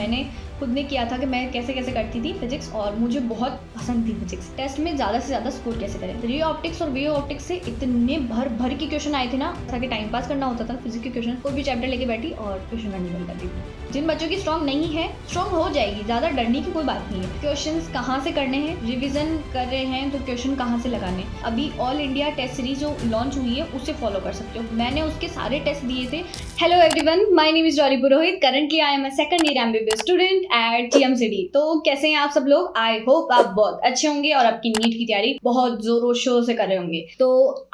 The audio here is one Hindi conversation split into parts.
मैंने खुद ने किया था कि मैं कैसे कैसे करती थी फिजिक्स, और मुझे बहुत पसंद थी फिजिक्स। टेस्ट में ज़्यादा से ज़्यादा स्कोर कैसे करें। रे ऑप्टिक्स और वेव ऑप्टिक्स से इतने भर के क्वेश्चन आए थे ना, ताकि टाइम पास करना होता था। फिजिक्स के क्वेश्चन कोई भी चैप्टर लेके बैठी और क्वेश्चन करने बंद करती थी। जिन बच्चों की स्ट्रॉन्ग नहीं है, स्ट्रॉन्ग हो जाएगी, ज़्यादा डरने की कोई बात नहीं है। क्वेश्चन कहाँ से करने हैं, रिविजन कर रहे हैं तो क्वेश्चन कहाँ से लगाने। अभी ऑल इंडिया टेस्ट सीरीज जो लॉन्च हुई है उससे फॉलो कर सकते हो। मैंने उसके सारे टेस्ट दिए थे। Hello everyone, my name is Dolly Purohit. Currently I am a second year MBBS student at TMCD. तो कैसे हैं आप सब लोग? आई होप आप बहुत अच्छे होंगे और आपकी नीट की तैयारी बहुत जोरों शोर से कर रहे होंगे। तो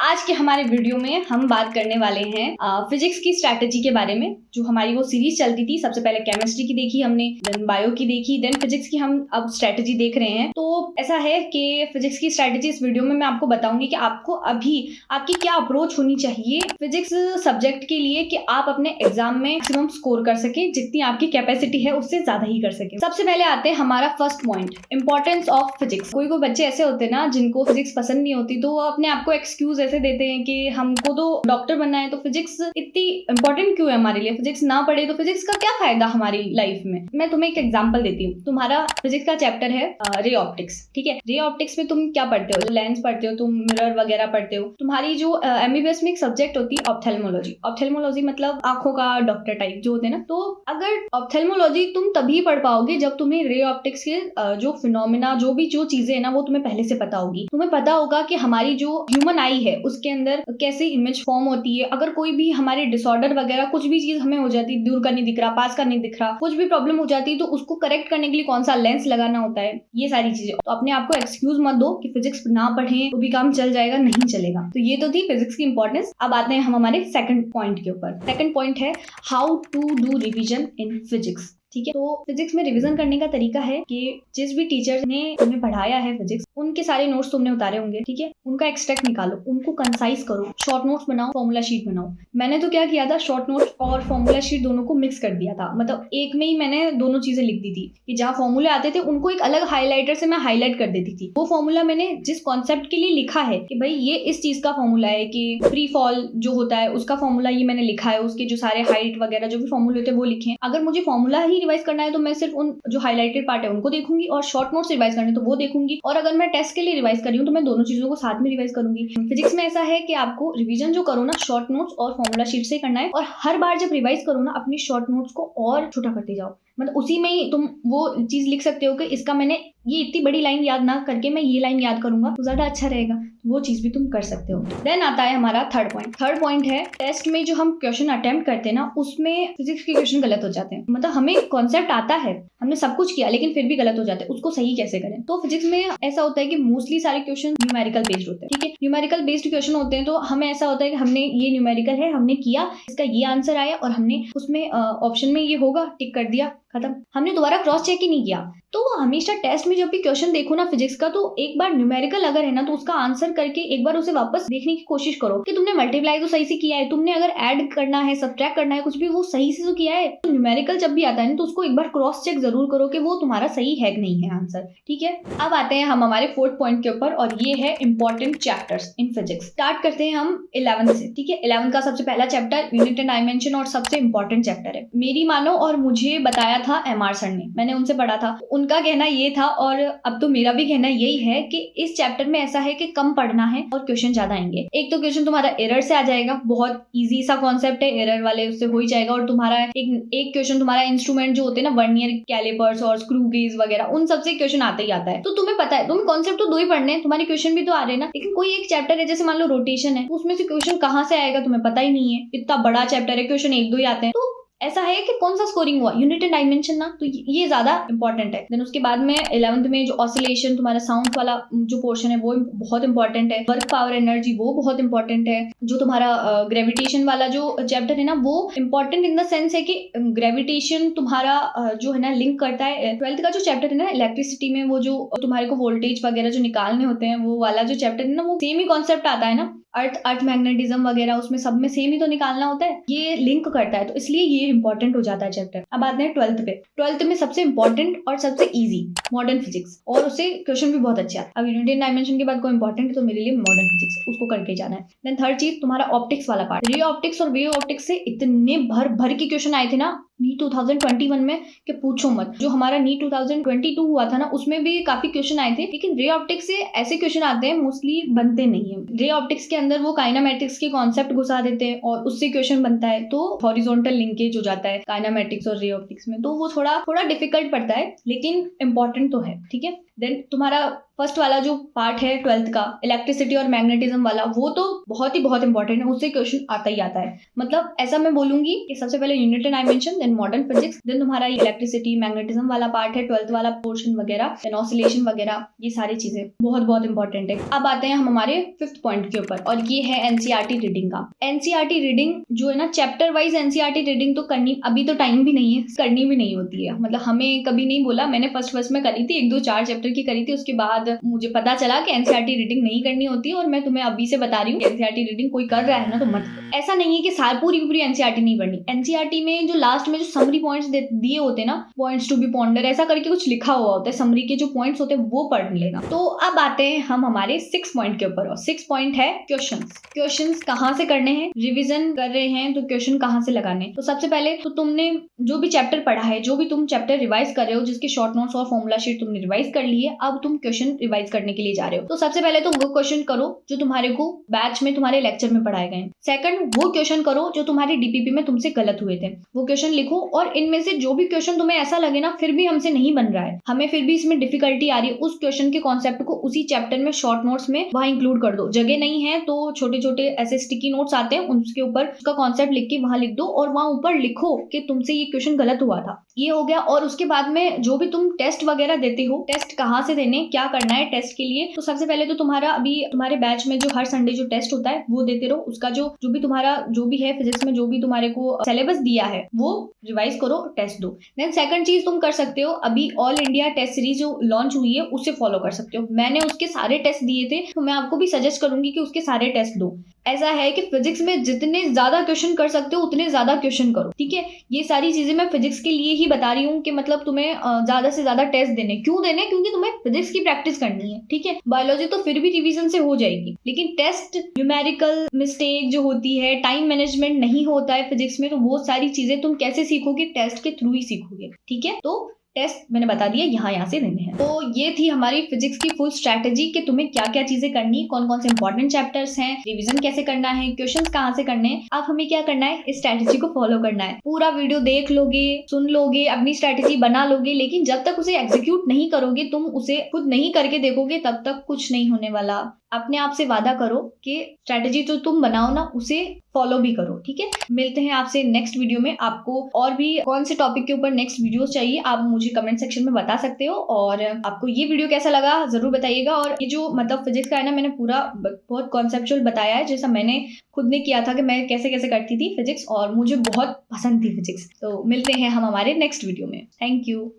आज के हमारे वीडियो में हम बात करने वाले हैं फिजिक्स की स्ट्रैटेजी के बारे में। जो हमारी वो सीरीज चलती थी, सबसे पहले केमिस्ट्री की देखी हमने, देन बायो की देखी, देन फिजिक्स की हम अब स्ट्रैटेजी देख रहे हैं। तो ऐसा है कि फिजिक्स की स्ट्रैटेजी इस वीडियो में मैं आपको बताऊंगी कि आपको अभी आपकी क्या अप्रोच होनी चाहिए फिजिक्स सब्जेक्ट के लिए कि आप अपने एग्जाम में मैक्सिमम स्कोर कर सके, जितनी आपकी कैपेसिटी है उससे ज्यादा ही कर सके। सबसे पहले आते हैं हमारा first point, importance of physics. कोई बच्चे ऐसे होते हैं ना जिनको फिजिक्स पसंद नहीं होती, तो वो अपने आप को एक्सक्यूज ऐसे देते हैं कि हमको तो डॉक्टर बनना है, तो फिजिक्स इतनी इंपॉर्टेंट क्यों है हमारे लिए, फिजिक्स ना पढ़े तो फिजिक्स का क्या फायदा हमारी लाइफ में। मैं तुम्हें एक एग्जांपल देती हूँ। तुम्हारा फिजिक्स का चैप्टर है रे ऑप्टिक्स, ठीक है। रे ऑप्टिक्स में तुम क्या पढ़ते हो? लेंस पढ़ते हो, तुम मिरर वगैरह पढ़ते हो। तुम्हारी जो एमबीबीएस में एक सब्जेक्ट होती है ऑप्थेल्मोलॉजी। ऑप्थेल्मोलॉजी मतलब आंखों का डॉक्टर टाइप जो होते हैं ना। तो अगर ऑप्थेल्मोलॉजी तुम तभी पढ़ पाओगे जब तुम्हें रे ऑप्टिक्स के जो फिनोमिना, जो चीजें है ना, वो तुम्हें पहले से पता होगी। तुम्हें पता होगा कि हमारी जो ह्यूमन आई है उसके अंदर कैसे इमेज फॉर्म होती है। अगर कोई भी हमारे डिसऑर्डर वगैरह कुछ भी चीज हमें हो जाती है, दूर का नहीं दिख रहा, पास का नहीं दिख रहा, कुछ भी प्रॉब्लम हो जाती है, तो उसको करेक्ट करने के लिए कौन सा लेंस लगाना होता है, ये सारी चीजें। तो अपने आप को एक्सक्यूज मत दो कि फिजिक्स ना पढ़ें तो भी काम चल जाएगा, नहीं चलेगा। तो ये तो थी फिजिक्स की इंपॉर्टेंस। अब आते हैं हम हमारे सेकंड पॉइंट के ऊपर। सेकंड पॉइंट है how to do revision in physics, ठीक है। तो फिजिक्स में रिवीजन करने का तरीका है कि जिस भी टीचर ने तुम्हें पढ़ाया है फिजिक्स, उनके सारे नोट्स तुमने उतारे होंगे, ठीक है। उनका एक्सट्रैक्ट निकालो, उनको कंसाइज करो, शॉर्ट नोट्स बनाओ, फॉर्मूला शीट बनाओ। मैंने तो क्या किया था, शॉर्ट नोट्स और फॉर्मूला शीट दोनों को मिक्स कर दिया था। मतलब एक में ही मैंने दोनों चीजें लिख दी थी कि जहाँ फॉर्मूले आते थे उनको एक अलग हाईलाइटर से मैं हाईलाइट कर देती थी। वो फॉर्मूला मैंने जिस कॉन्सेप्ट के लिए लिखा है कि भाई ये इस चीज का फॉर्मूला है, कि फ्री फॉल जो होता है उसका फॉर्मूला ये मैंने लिखा है, उसके जो सारे हाइट वगैरह जो भी फॉर्मूले होते हैं वो लिखे हैं। अगर मुझे फॉर्मूला ही रिवाइज करना है तो मैं सिर्फ उन जो हाईलाइटेड पार्ट है उनको देखूंगी, और शॉर्ट नोट्स रिवाइज करने तो वो देखूंगी। और अगर मैं टेस्ट के लिए रिवाइज कर रही हूँ तो मैं दोनों चीजों को साथ में रिवाइज करूंगी। फिजिक्स में ऐसा है कि आपको रिवीजन जो करो ना, शॉर्ट नोट्स और फॉर्मूला शीट से करना है। और हर बार जब रिवाइज करो ना, अपनी शॉर्ट नोट्स को और छोटा करते जाओ। मतलब उसी में ही तुम वो चीज लिख सकते हो कि इसका मैंने ये इतनी बड़ी लाइन याद ना करके मैं ये लाइन याद करूंगा तो ज्यादा अच्छा रहेगा। वो चीज भी तुम कर सकते हो। देन आता है हमारा थर्ड पॉइंट। थर्ड पॉइंट है टेस्ट में जो हम क्वेश्चन अटेम्प्ट करते हैं ना, उसमें फिजिक्स के क्वेश्चन गलत हो जाते हैं। मतलब हमें कॉन्सेप्ट आता है, हमने सब कुछ किया, लेकिन फिर भी गलत हो जाते हैं। उसको सही कैसे करें? तो फिजिक्स में ऐसा होता है कि मोस्टली सारे क्वेश्चन न्यूमेरिकल बेस्ड होते हैं, ठीक है। न्यूमेरिकल बेस्ड क्वेश्चन होते हैं तो हमें ऐसा होता है कि हमने ये न्यूमेरिकल है, हमने किया, इसका ये आंसर आया और हमने उसमें ऑप्शन में ये होगा, टिक कर दिया, खत्म। हमने दोबारा क्रॉस चेक ही नहीं किया। तो हमेशा टेस्ट में जब भी क्वेश्चन देखो ना फिजिक्स का, तो एक बार न्यूमेरिकल अगर है ना तो उसका आंसर करके एक बार उसे वापस देखने की कोशिश करो कि तुमने मल्टीप्लाई तो सही से किया है, तुमने अगर ऐड करना है, सब्ट्रैक्ट करना है, कुछ भी वो सही से तो किया है। तो न्यूमेरिकल जब भी आता है ना तो उसको एक बार क्रॉस चेक जरूर करो कि वो तुम्हारा सही है कि नहीं है आंसर, ठीक है। अब आते हैं हम हमारे फोर्थ पॉइंट के ऊपर, और ये है important chapters in physics. Start करते हैं हम 11th से, ठीक है। 11th का सबसे पहला चैप्टर यूनिट एंड डायमेंशन और सबसे इंपॉर्टेंट चैप्टर है। मेरी मानो और मुझे बताया था MR सर ने, मैंने उनसे पढ़ा था। उनका कहना ये था और अब तो मेरा भी कहना यही है कि इस चैप्टर में ऐसा है कि कम पढ़ना है और क्वेश्चन ज्यादा आएंगे। एक तो क्वेश्चन तुम्हारा एरर से आ जाएगा, बहुत इजी सा कॉन्सेप्ट है, एरर वाले उससे हो ही जाएगा। और तुम्हारा एक क्वेश्चन तुम्हारा इंस्ट्रूमेंट जो होते हैं ना, वर्नियर कैलिपर्स और स्क्रू गेज वगैरह, उन सबसे क्वेश्चन आता ही आता है। तो तुम्हें पता है, तुम्हें कॉन्सेप्ट तो दो ही पढ़ने हैं, तुम्हारे क्वेश्चन भी तो आ रहे हैं ना। लेकिन कोई एक चैप्टर है, जैसे मान लो रोटेशन है, उसमें से क्वेश्चन कहाँ से आएगा तुम्हें पता ही नहीं है। इतना बड़ा चैप्टर है, क्वेश्चन एक दो ही आते हैं। तो ऐसा है कि कौन सा स्कोरिंग हुआ, यूनिट एंड डायमेंशन ना, तो ये ज्यादा इंपॉर्टेंट है। देन उसके बाद में 11th में जो ऑसिलेशन, तुम्हारा साउंड वाला जो पोर्शन है वो बहुत इंपॉर्टेंट है। वर्क पावर एनर्जी वो बहुत इंपॉर्टेंट है। जो तुम्हारा ग्रेविटेशन वाला जो चैप्टर है ना, वो इंपॉर्टेंट इन द सेंस है कि ग्रेविटेशन तुम्हारा जो है ना लिंक करता है। 12th का जो चैप्टर है ना इलेक्ट्रिसिटी में, वो जो तुम्हारे को वोल्टेज वगैरह जो निकालने होते हैं, वो वाला जो चैप्टर है ना, वो सेम ही कॉन्सेप्ट आता है ना, अर्थ मैग्नेटिज्म वगैरह, उसमें सब में सेम ही तो निकालना होता है, ये लिंक करता है। तो इसलिए ये इंपॉर्टेंट हो जाता है चैप्टर। अब आते हैं 12th पे। 12th में सबसे इंपॉर्टेंट और सबसे इजी मॉडर्न फिजिक्स, और उससे क्वेश्चन भी बहुत अच्छे आते हैं। अब यूनिट एंड डायमेंशन के बाद कोई इंपॉर्टेंट है तो मेरे लिए मॉडर्न फिजिक्स, उसको करके जाना है। देन थर्ड चीज तुम्हारा ऑप्टिक्स वाला पार्ट। रे ऑप्टिक्स और वेव ऑप्टिक्स से इतने भर के क्वेश्चन आए थे ना, नीट 2021 में कि पूछो मत। जो हमारा नीट 2022 हुआ था ना, उसमें भी काफी क्वेश्चन आए थे, लेकिन रे ऑप्टिक्स से ऐसे क्वेश्चन आते हैं मोस्टली बनते नहीं है। रे ऑप्टिक्स के अंदर वो काइनामेटिक्स के कॉन्सेप्ट घुसा देते हैं और उससे क्वेश्चन बनता है, तो हॉरिजॉन्टल लिंकेज हो जाता है काइनामेटिक्स और रे ऑप्टिक्स में, तो वो थोड़ा डिफिकल्ट पड़ता है, लेकिन इंपॉर्टेंट तो है। ठीक है, देन तुम्हारा फर्स्ट वाला जो पार्ट है 12th का, इलेक्ट्रिसिटी और मैग्नेटिज्म वाला, वो तो बहुत इंपॉर्टेंट है, उससे क्वेश्चन आता ही आता है। मतलब ऐसा मैं बोलूंगी कि सबसे पहले Newton dimension, then modern physics, then तुम्हारा इलेक्ट्रिसिटी मैग्नेटिज्म वाला पार्ट है 12th वाला पोर्शन वगैरह, देन ऑसिलेशन वगैरह, ये सारी चीजें बहुत इंपॉर्टेंट है। अब आते हैं हम हमारे 5th पॉइंट के ऊपर, और ये है एनसीईआरटी रीडिंग का। एनसीईआरटी रीडिंग जो है ना, चैप्टर वाइज एनसीईआरटी रीडिंग तो करनी, अभी तो टाइम भी नहीं है, करनी भी नहीं होती है। मतलब हमें कभी नहीं बोला, मैंने फर्स्ट में करी थी, 1-2-4 चैप्टर की करी थी, उसके बाद मुझे पता चला कि एनसीईआरटी रीडिंग नहीं करनी होती है, और मैं तुम्हें अभी से बता रही हूँ एनसीईआरटी रीडिंग कोई कर रहा है ना तो मत करो। ऐसा नहीं है कि साल पूरी एनसीईआरटी नहीं पढ़नी। एनसीईआरटी में जो लास्ट में जो समरी पॉइंट्स दिए होते हैं ना, पॉइंट्स टू बी पॉन्डर, ऐसा करके कुछ लिखा हुआ होता है, समरी के जो पॉइंट्स होते हैं वो पढ़ लेना। तो अब आते हैं हम हमारे 6 पॉइंट के ऊपर, और 6 पॉइंट है क्वेश्चंस कहाँ से करने हैं। रिविजन कर रहे हैं तो क्वेश्चन कहाँ से लगाने। तो सबसे पहले तो तुमने जो भी चैप्टर पढ़ा है, जो भी तुम चैप्टर रिवाइज कर रहे हो, जिसके शॉर्ट नोट्स और फॉर्मूला शीट तुमने रिवाइज कर ली है, अब तुम क्वेश्चन रिवाइज करने के लिए जा रहे हो। तो सबसे पहले तो वो क्वेश्चन करो जो तुम्हारे को बैच में तुम्हारे लेक्चर में पढ़ाए गए। सेकंड, वो क्वेश्चन करो जो तुम्हारे डीपीपी में तुमसे गलत हुए थे, वो क्वेश्चन लिखो, और इनमें से जो भी क्वेश्चन तुम्हें ऐसा लगे ना फिर भी हमसे नहीं बन रहा है, हमें फिर भी इसमें डिफिकल्टी आ रही है, उस क्वेश्चन के कॉन्सेप्ट को उसी चैप्टर में शॉर्ट नोट्स में वहां इंक्लूड कर दो। जगह नहीं है तो छोटे ऐसे स्टिकी नोट्स आते हैं, उसके ऊपर उसका कॉन्सेप्ट लिख के वहां लिख दो, और वहां ऊपर लिखो कि तुमसे ये क्वेश्चन गलत हुआ था। ये हो गया। और उसके बाद में जो भी तुम टेस्ट वगैरह देते हो, टेस्ट कहाँ से देने, क्या करना है टेस्ट के लिए, तो सबसे पहले तो तुम्हारा अभी तुम्हारे बैच में जो हर संडे जो टेस्ट होता है वो देते रहो। उसका जो भी तुम्हारा जो भी है फिजिक्स में जो भी तुम्हारे को सिलेबस दिया है वो रिवाइज करो, टेस्ट दो। देन सेकंड चीज तुम कर सकते हो, अभी ऑल इंडिया टेस्ट सीरीज जो लॉन्च हुई है उसे फॉलो कर सकते हो। मैंने उसके सारे टेस्ट दिए थे, तो मैं आपको भी सजेस्ट करूंगी कि उसके सारे टेस्ट दो। ऐसा है कि फिजिक्स में जितने ज्यादा क्वेश्चन कर सकते हो उतने ज्यादा क्वेश्चन करो। ठीक है, ये सारी चीजें मैं फिजिक्स के लिए ही बता रही हूँ कि मतलब तुम्हें ज्यादा से ज्यादा टेस्ट देने। क्यों देने? क्योंकि तुम्हें फिजिक्स की प्रैक्टिस करनी है। ठीक है, बायोलॉजी तो फिर भी रिवीजन से हो जाएगी, लेकिन टेस्ट, न्यूमेरिकल मिस्टेक जो होती है, टाइम मैनेजमेंट नहीं होता है फिजिक्स में, तो वो सारी चीजें तुम कैसे सीखोगे? टेस्ट के थ्रू ही सीखोगे। ठीक है, तो टेस्ट मैंने बता दिया यहाँ से देने हैं। तो ये थी हमारी फिजिक्स की फुल स्ट्रैटेजी कि तुम्हें क्या क्या चीजें करनी, कौन कौन से इंपॉर्टेंट चैप्टर्स हैं, रिवीजन कैसे करना है, क्वेश्चंस कहाँ से करने हैं। अब हमें क्या करना है? इस स्ट्रैटेजी को फॉलो करना है। पूरा वीडियो देख लोगे, सुन लोगे, अपनी स्ट्रैटेजी बना लोगे, लेकिन जब तक उसे एग्जीक्यूट नहीं करोगे, तुम उसे खुद नहीं करके देखोगे, तब तक कुछ नहीं होने वाला। अपने आप से वादा करो कि स्ट्रैटेजी जो तुम बनाओ ना उसे फॉलो भी करो। ठीक है, मिलते हैं आपसे नेक्स्ट वीडियो में। आपको और भी कौन से टॉपिक के ऊपर नेक्स्ट वीडियोस चाहिए आप मुझे कमेंट सेक्शन में बता सकते हो, और आपको ये वीडियो कैसा लगा जरूर बताइएगा। और ये जो मतलब फिजिक्स का है ना, मैंने पूरा बहुत कॉन्सेप्चुअल बताया है, जैसा मैंने खुद ने किया था कि मैं कैसे कैसे करती थी फिजिक्स, और मुझे बहुत पसंद थी फिजिक्स। तो मिलते हैं हम हमारे नेक्स्ट वीडियो में। Thank you.